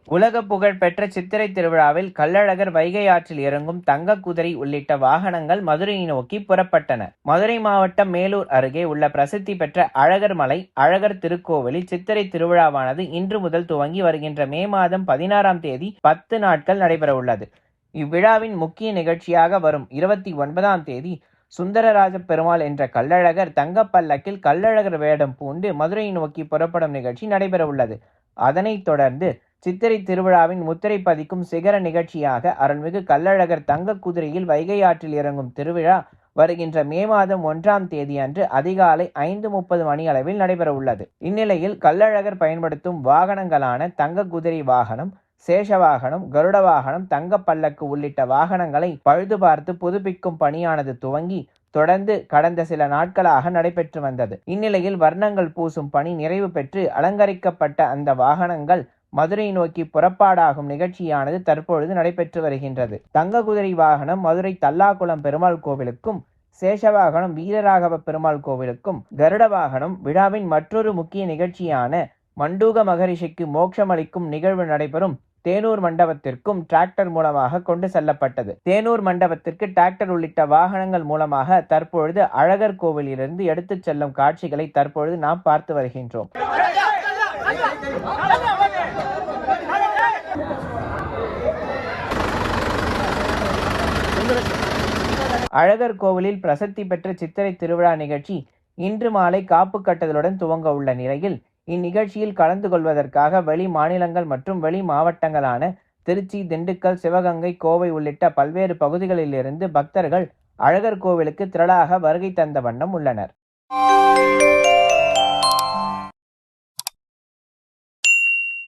உலக புகழ் பெற்ற சித்திரை திருவிழாவில் கள்ளழகர் வைகை ஆற்றில் இறங்கும் தங்க குதிரை உள்ளிட்ட வாகனங்கள் மதுரையை நோக்கி புறப்பட்டன. மதுரை மாவட்டம் மேலூர் அருகே உள்ள பிரசித்தி பெற்ற அழகர் மலை அழகர் திருக்கோவிலில் சித்திரை திருவிழாவானது இன்று முதல் துவங்கி வருகின்ற மே மாதம் 16ஆம் தேதி 10 நாட்கள் நடைபெறவுள்ளது. இவ்விழாவின் முக்கிய நிகழ்ச்சியாக வரும் 29ஆம் தேதி சுந்தரராஜ பெருமாள் என்ற கள்ளழகர் தங்கப்பல்லக்கில் கள்ளழகர் வேடம் பூண்டு மதுரையை நோக்கி புறப்படும் நிகழ்ச்சி நடைபெறவுள்ளது. அதனைத் தொடர்ந்து சித்திரை திருவிழாவின் முத்திரை பதிக்கும் சிகர நிகழ்ச்சியாக அருள்மிகு கள்ளழகர் தங்க குதிரையில் வைகை ஆற்றில் இறங்கும் திருவிழா வருகின்ற மே மாதம் 1ஆம் தேதி அன்று அதிகாலை 5:30 மணி அளவில் நடைபெறவுள்ளது. இந்நிலையில் கள்ளழகர் பயன்படுத்தும் வாகனங்களான தங்க குதிரை வாகனம், சேஷ வாகனம், கருட வாகனம், தங்க பல்லக்கு உள்ளிட்ட வாகனங்களை பழுது பார்த்து புதுப்பிக்கும் பணியானது துவங்கி தொடர்ந்து கடந்த சில நாட்களாக நடைபெற்று வந்தது. இந்நிலையில் வர்ணங்கள் பூசும் பணி நிறைவு பெற்று அலங்கரிக்கப்பட்ட அந்த வாகனங்கள் மதுரை நோக்கி புறப்பாடாகும் நிகழ்ச்சியானது தற்பொழுது நடைபெற்று வருகின்றது. தங்க குதிரை வாகனம் மதுரை தல்லாகுளம் பெருமாள் கோவிலுக்கும், சேஷவாகனம் வீரராகவ பெருமாள் கோவிலுக்கும், கருட வாகனம் விழாவின் மற்றொரு முக்கிய நிகழ்ச்சியான மண்டூக மகரிஷிக்கு மோட்சமளிக்கும் நிகழ்வு நடைபெறும் தேனூர் மண்டபத்திற்கும் டிராக்டர் மூலமாக கொண்டு செல்லப்பட்டது. தேனூர் மண்டபத்திற்கு டிராக்டர் உள்ளிட்ட வாகனங்கள் மூலமாக தற்பொழுது அழகர் கோவிலிலிருந்து எடுத்துச் செல்லும் காட்சிகளை தற்பொழுது நாம் பார்த்து வருகின்றோம். அழகர் கோவிலில் பிரசித்தி பெற்ற சித்திரை திருவிழா நிகழ்ச்சி இன்று மாலை காப்பு கட்டுதலுடன் துவங்க உள்ள நிலையில் இந்நிகழ்ச்சியில் கலந்து கொள்வதற்காக வெளி மாநிலங்கள் மற்றும் வெளி மாவட்டங்களான திருச்சி, திண்டுக்கல், சிவகங்கை, கோவை உள்ளிட்ட பல்வேறு பகுதிகளிலிருந்து பக்தர்கள் அழகர் கோவிலுக்கு திரளாக வருகை தந்த வண்ணம் உள்ளனர்.